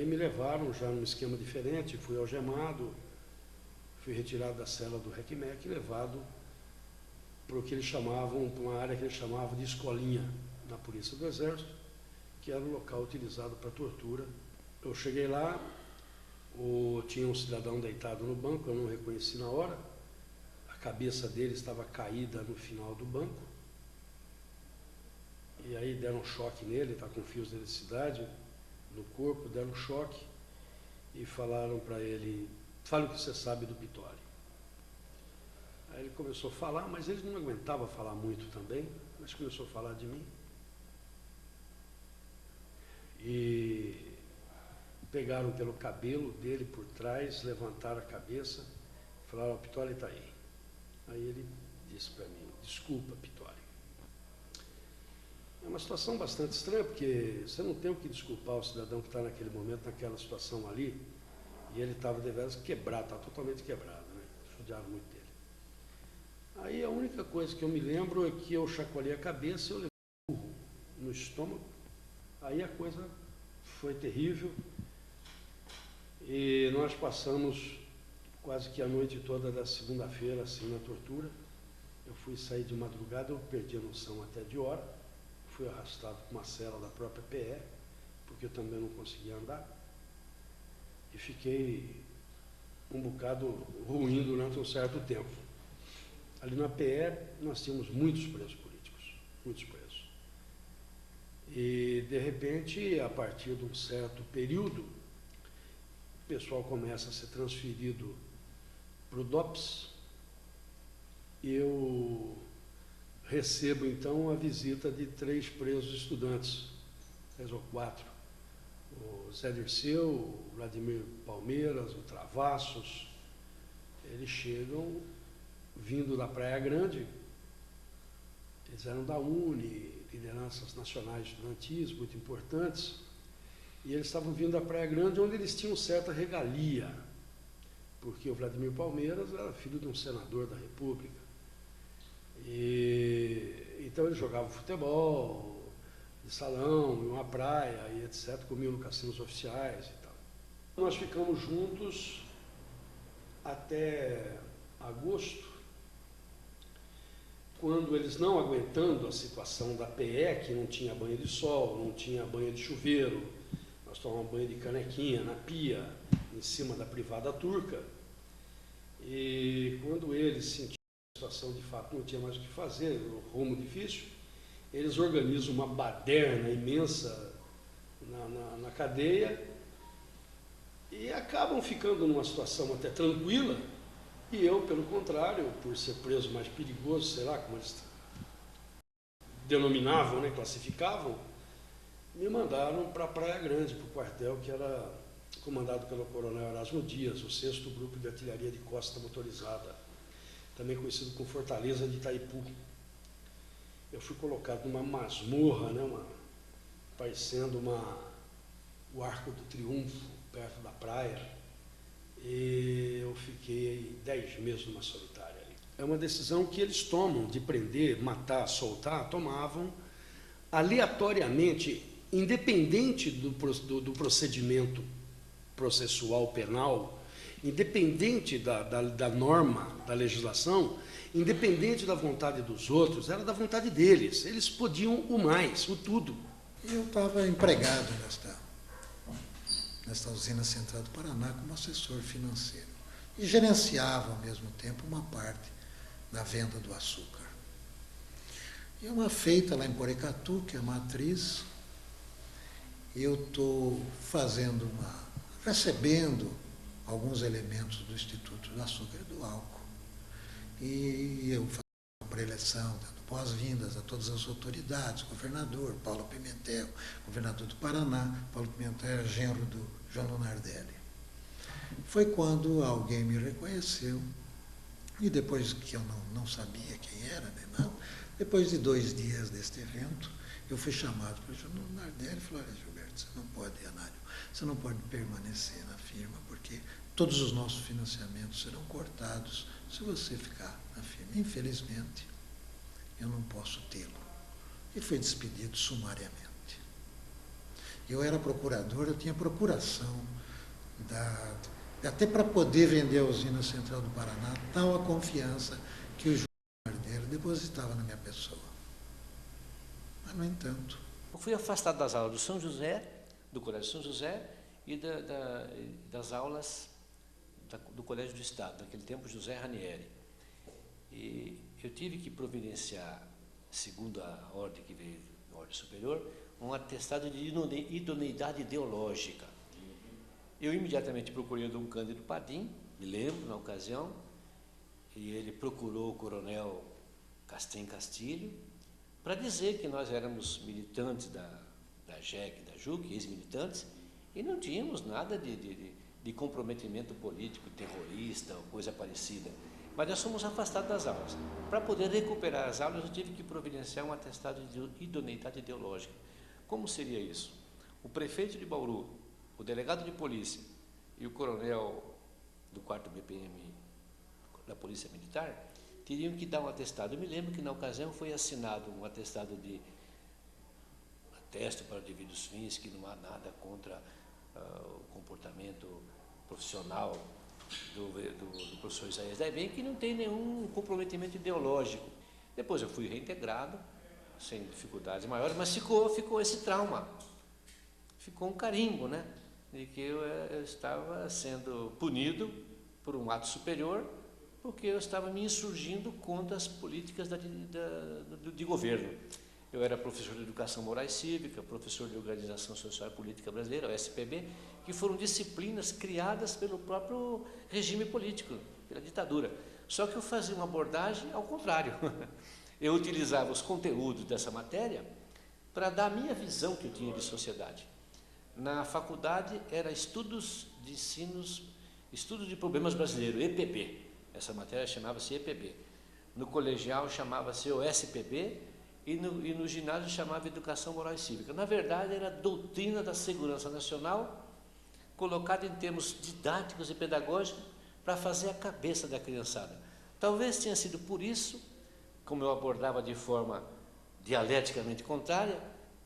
Aí me levaram já num esquema diferente, fui algemado, fui retirado da cela do RECMEC e levado para o que eles chamavam, para uma área que eles chamavam de escolinha na Polícia do Exército, que era o local utilizado para tortura. Eu cheguei lá, tinha um cidadão deitado no banco, eu não reconheci na hora, a cabeça dele estava caída no final do banco, e aí deram um choque nele, está com fios de eletricidade no corpo, deram um choque e falaram para ele: fale o que você sabe do Pitoli. Aí ele começou a falar, mas ele não aguentava falar muito também, mas começou a falar de mim. E pegaram pelo cabelo dele por trás, levantaram a cabeça, falaram: o Pitoli está aí. Aí ele disse para mim: desculpa, Pitoli. É uma situação bastante estranha, porque você não tem o que desculpar o cidadão que está naquele momento, naquela situação ali, e ele estava deveras quebrado, estava totalmente quebrado, né? Judiaram muito dele. Aí a única coisa que eu me lembro é que eu chacoalhei a cabeça e eu levei um burro no estômago. Aí a coisa foi terrível e nós passamos quase que a noite toda da segunda-feira assim na tortura. Eu fui sair de madrugada, eu perdi a noção até de hora, fui arrastado para uma cela da própria PE, porque eu também não conseguia andar, e fiquei um bocado ruim durante um certo tempo. Ali na PE nós tínhamos muitos presos políticos, muitos presos. E, de repente, a partir de um certo período, o pessoal começa a ser transferido para o DOPS. Eu recebo, então, a visita de 3 presos estudantes, 3 ou 4. O Zé Dirceu, o Vladimir Palmeiras, o Travassos. Eles chegam vindo da Praia Grande, eles eram da UNE, lideranças nacionais estudantis muito importantes, e eles estavam vindo da Praia Grande, onde eles tinham certa regalia, porque o Vladimir Palmeiras era filho de um senador da República. Então eles jogavam futebol, de salão, em uma praia, e etc., comiam no cassinos oficiais e tal. Nós ficamos juntos até agosto, quando eles, não aguentando a situação da PE, que não tinha banho de sol, não tinha banho de chuveiro, nós tomávamos banho de canequinha na pia, em cima da privada turca, e quando eles sentiram a situação de fato, não tinha mais o que fazer, o rumo difícil, eles organizam uma baderna imensa na cadeia e acabam ficando numa situação até tranquila. E eu, pelo contrário, por ser preso mais perigoso, sei lá como eles denominavam, né, classificavam, me mandaram para a Praia Grande, para o quartel que era comandado pelo coronel Erasmo Dias, o 6º Grupo de Artilharia de Costa Motorizada, também conhecido como Fortaleza de Itaipu. Eu fui colocado numa masmorra, né, parecendo o Arco do Triunfo, perto da praia. E eu fiquei 10 meses numa solitária ali. É uma decisão que eles tomam de prender, matar, soltar, tomavam aleatoriamente, independente do procedimento processual penal, independente da norma, da legislação, independente da vontade dos outros, era da vontade deles. Eles podiam o mais, o tudo. Eu estava empregado nesta usina central do Paraná como assessor financeiro e gerenciava, ao mesmo tempo, uma parte da venda do açúcar. E uma feita lá em Porecatu, que é a matriz, eu estou recebendo alguns elementos do Instituto do Açúcar e do Álcool. E eu faço uma preleção, dando boas-vindas a todas as autoridades, governador Paulo Pimentel, governador do Paraná. Paulo Pimentel era genro do João Lunardelli. Foi quando alguém me reconheceu, e depois que eu não sabia quem era, nem nada, depois de 2 dias deste evento, eu fui chamado para o João Lunardelli e falou: olha, Gilberto, você não pode permanecer na firma, porque todos os nossos financiamentos serão cortados se você ficar na firma. Infelizmente, eu não posso tê-lo. E foi despedido sumariamente. Eu era procurador, eu tinha procuração, até para poder vender a usina Central do Paraná, tal a confiança que o João Mardeiro depositava na minha pessoa. Mas, no entanto... Eu fui afastado das aulas do São José, do Colégio São José, e das aulas do Colégio do Estado, naquele tempo José Ranieri. E eu tive que providenciar, segundo a ordem que veio, a ordem superior, um atestado de idoneidade ideológica. Eu imediatamente procurei o Dom Cândido Padim, me lembro, na ocasião, e ele procurou o coronel Castem Castilho, para dizer que nós éramos militantes da JEC, da JUC, ex-militantes, e não tínhamos nada de comprometimento político, terrorista ou coisa parecida. Mas nós fomos afastados das aulas. Para poder recuperar as aulas, eu tive que providenciar um atestado de idoneidade ideológica. Como seria isso? O prefeito de Bauru, o delegado de polícia e o coronel do 4º BPM da Polícia Militar teriam que dar um atestado. Eu me lembro que, na ocasião, foi assinado um atestado de atesto para devidos fins, que não há nada contra o comportamento profissional do professor Isaías Daibem, que não tem nenhum comprometimento ideológico. Depois eu fui reintegrado, sem dificuldades maiores, mas ficou esse trauma, ficou um carimbo, né, de que eu estava sendo punido por um ato superior, porque eu estava me insurgindo contra as políticas de governo. Eu era professor de Educação Moral e Cívica, professor de Organização Social e Política Brasileira, o SPB, que foram disciplinas criadas pelo próprio regime político, pela ditadura. Só que eu fazia uma abordagem ao contrário. Eu utilizava os conteúdos dessa matéria para dar a minha visão que eu tinha de sociedade. Na faculdade era Estudos de Problemas Brasileiros, EPB. Essa matéria chamava-se EPB. No colegial chamava-se OSPB e no ginásio chamava Educação Moral e Cívica. Na verdade, era a doutrina da segurança nacional colocada em termos didáticos e pedagógicos para fazer a cabeça da criançada. Talvez tenha sido por isso, como eu abordava de forma dialeticamente contrária,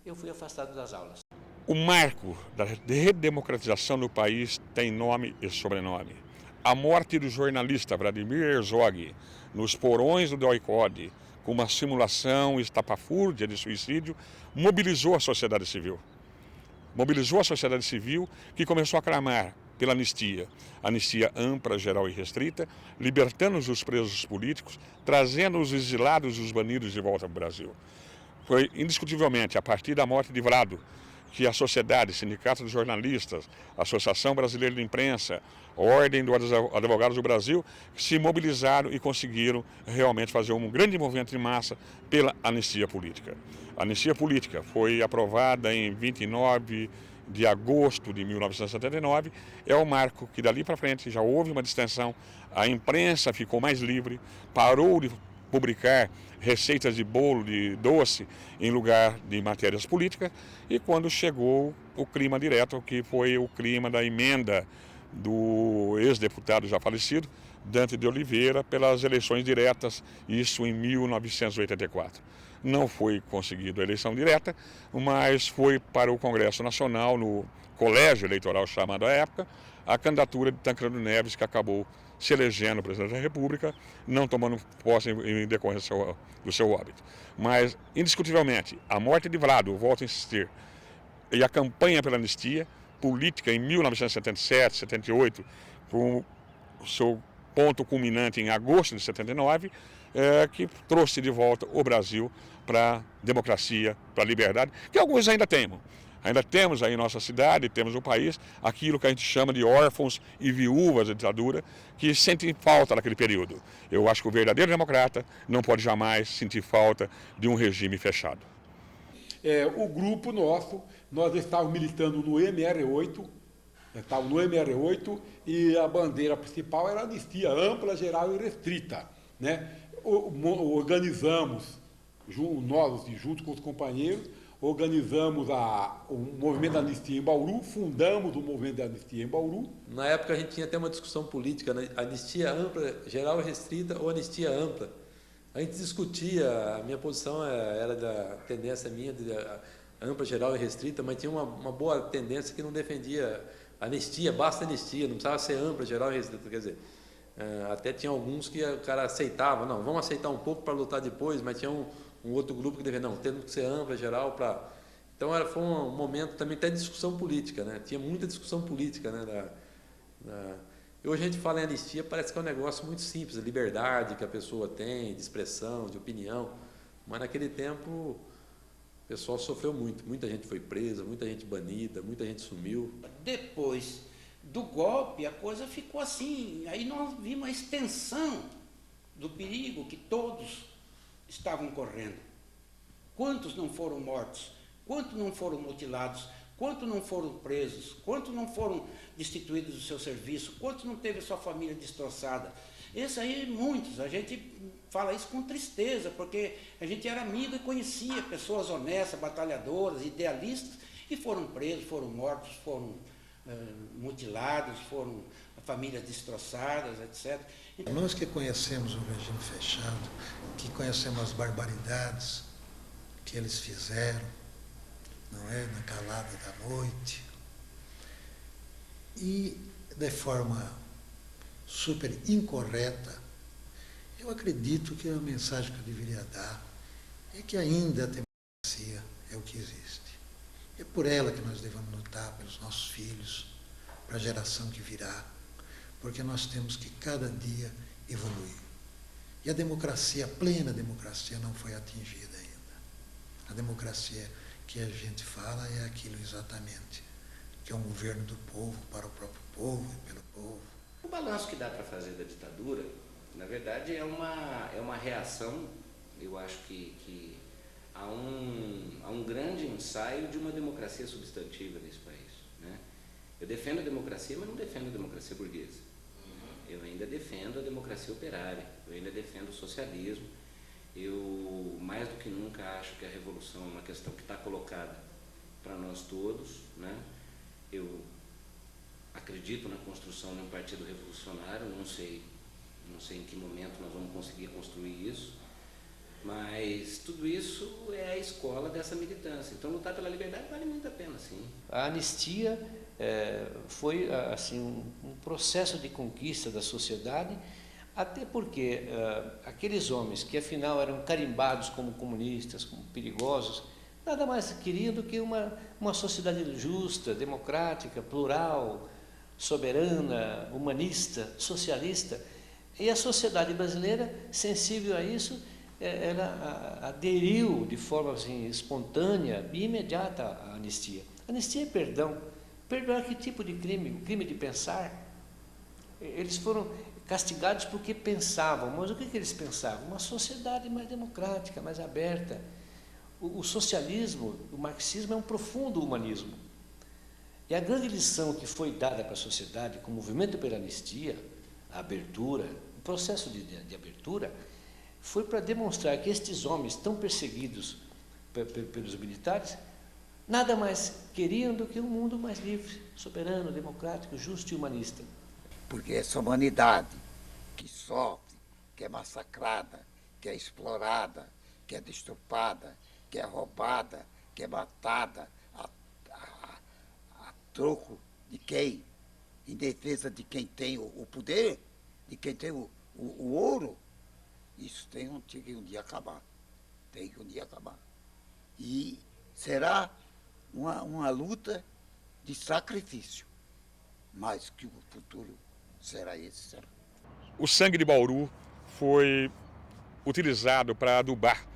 eu fui afastado das aulas. O marco da redemocratização do país tem nome e sobrenome. A morte do jornalista Vladimir Herzog nos porões do DOI-CODE, com uma simulação estapafúrdia de suicídio, mobilizou a sociedade civil. Mobilizou a sociedade civil, que começou a clamar pela anistia ampla, geral e restrita, libertando os presos políticos, trazendo os exilados e os banidos de volta ao Brasil. Foi indiscutivelmente a partir da morte de Vlado que a sociedade, Sindicato dos Jornalistas, Associação Brasileira de Imprensa, Ordem dos Advogados do Brasil, se mobilizaram e conseguiram realmente fazer um grande movimento de massa pela anistia política. A anistia política foi aprovada em 29 de agosto de 1979, é o marco que dali para frente já houve uma distensão, a imprensa ficou mais livre, parou de publicar receitas de bolo, de doce, em lugar de matérias políticas, e quando chegou o clima direto, que foi o clima da emenda do ex-deputado já falecido, Dante de Oliveira, pelas eleições diretas, isso em 1984. Não foi conseguido a eleição direta, mas foi para o Congresso Nacional, no colégio eleitoral chamado à época, a candidatura de Tancredo Neves, que acabou se elegendo presidente da República, não tomando posse em decorrência do seu óbito. Mas, indiscutivelmente, a morte de Vlado, volto a insistir, e a campanha pela anistia política em 1977, 78, com o seu ponto culminante em agosto de 79, que trouxe de volta o Brasil para a democracia, para a liberdade, que alguns ainda temem. Ainda temos aí em nossa cidade, temos no país, aquilo que a gente chama de órfãos e viúvas da ditadura, que sentem falta naquele período. Eu acho que o verdadeiro democrata não pode jamais sentir falta de um regime fechado. O grupo nosso, nós estávamos militando no MR8, e a bandeira principal era a anistia ampla, geral e restrita, né? Organizamos, nós junto com os companheiros, organizamos o movimento da anistia em Bauru, fundamos o movimento da anistia em Bauru. Na época a gente tinha até uma discussão política, né? Anistia ampla, geral e restrita ou anistia ampla. A gente discutia, a minha posição era da tendência minha de ampla, geral e restrita, mas tinha uma boa tendência que não defendia anistia, basta anistia, não precisava ser ampla, geral e restrita. Quer dizer, até tinha alguns que o cara aceitava, não, vamos aceitar um pouco para lutar depois, mas tinha um outro grupo que defendia, não, temos que ser ampla, geral, para... Então foi um momento também até de discussão política, né? Tinha muita discussão política, né? Hoje a gente fala em anistia, parece que é um negócio muito simples, a liberdade que a pessoa tem, de expressão, de opinião, mas naquele tempo o pessoal sofreu muito, muita gente foi presa, muita gente banida, muita gente sumiu. Depois do golpe, a coisa ficou assim, aí nós vimos a extensão do perigo que todos estavam correndo. Quantos não foram mortos? Quantos não foram mutilados? Quantos não foram presos? Quantos não foram destituídos do seu serviço? Quantos não teve sua família destroçada? Esse aí, muitos. A gente fala isso com tristeza, porque a gente era amigo e conhecia pessoas honestas, batalhadoras, idealistas, e foram presos, foram mortos, foram mutilados, foram famílias destroçadas, etc. Nós que conhecemos o regime fechado, que conhecemos as barbaridades que eles fizeram, não é, na calada da noite, e de forma super incorreta, eu acredito que a mensagem que eu deveria dar é que ainda a democracia é o que existe. É por ela que nós devemos lutar, pelos nossos filhos, para a geração que virá, porque nós temos que cada dia evoluir. E a democracia, a plena democracia, não foi atingida ainda. A democracia que a gente fala é aquilo exatamente, que é um governo do povo, para o próprio povo e pelo povo. O balanço que dá para fazer da ditadura, na verdade, é uma reação, eu acho que há um grande ensaio de uma democracia substantiva nesse país, né? Eu defendo a democracia, mas não defendo a democracia burguesa. Eu ainda defendo a democracia operária, eu ainda defendo o socialismo. Eu, mais do que nunca, acho que a revolução é uma questão que está colocada para nós todos, né? Eu acredito na construção de um partido revolucionário, não sei em que momento nós vamos conseguir construir isso, mas tudo isso é a escola dessa militância. Então, lutar pela liberdade vale muito a pena, sim. A anistia foi assim, um processo de conquista da sociedade, até porque aqueles homens que afinal eram carimbados como comunistas, como perigosos, nada mais queriam do que uma sociedade justa, democrática, plural, soberana, humanista, socialista. E a sociedade brasileira, sensível a isso, ela aderiu de forma assim, espontânea e imediata à anistia. Anistia é perdão. Perdão é que tipo de crime? O crime de pensar. Eles foram castigados porque pensavam, mas o que eles pensavam? Uma sociedade mais democrática, mais aberta. O socialismo, o marxismo é um profundo humanismo. E a grande lição que foi dada para a sociedade com o movimento pela anistia, a abertura, o processo de abertura, foi para demonstrar que estes homens tão perseguidos pelos militares, nada mais queriam do que um mundo mais livre, soberano, democrático, justo e humanista. Porque essa humanidade que sofre, que é massacrada, que é explorada, que é destrupada, que é roubada, que é matada, a troco de quem? Em defesa de quem tem o poder, de quem tem o ouro. Isso tem que um dia acabar. Tem que um dia acabar. E será uma luta de sacrifício, mas que o futuro será esse. Será. O sangue de Bauru foi utilizado para adubar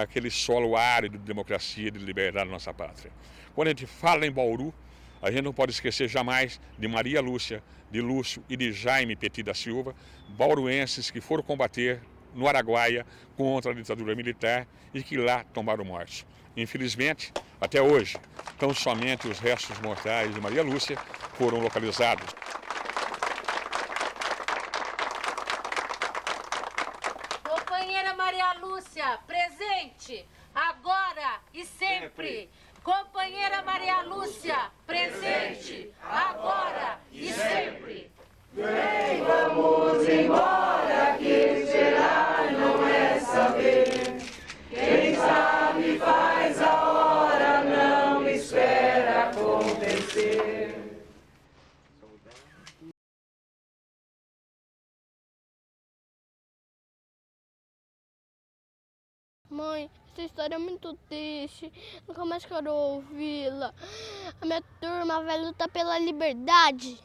aquele solo árido de democracia e de liberdade da nossa pátria. Quando a gente fala em Bauru, a gente não pode esquecer jamais de Maria Lúcia, de Lúcio e de Jaime Petit da Silva, bauruenses que foram combater no Araguaia contra a ditadura militar e que lá tomaram morte. Infelizmente, até hoje, tão somente os restos mortais de Maria Lúcia foram localizados. Companheira Maria Lúcia, presente, agora e sempre. Companheira Maria Lúcia, presente, agora e sempre. Vem, vamos embora, que esperar não é saber. Quem sabe faz a hora, não. Mãe, essa história é muito triste. Nunca mais quero ouvi-la. A minha turma vai lutar pela liberdade.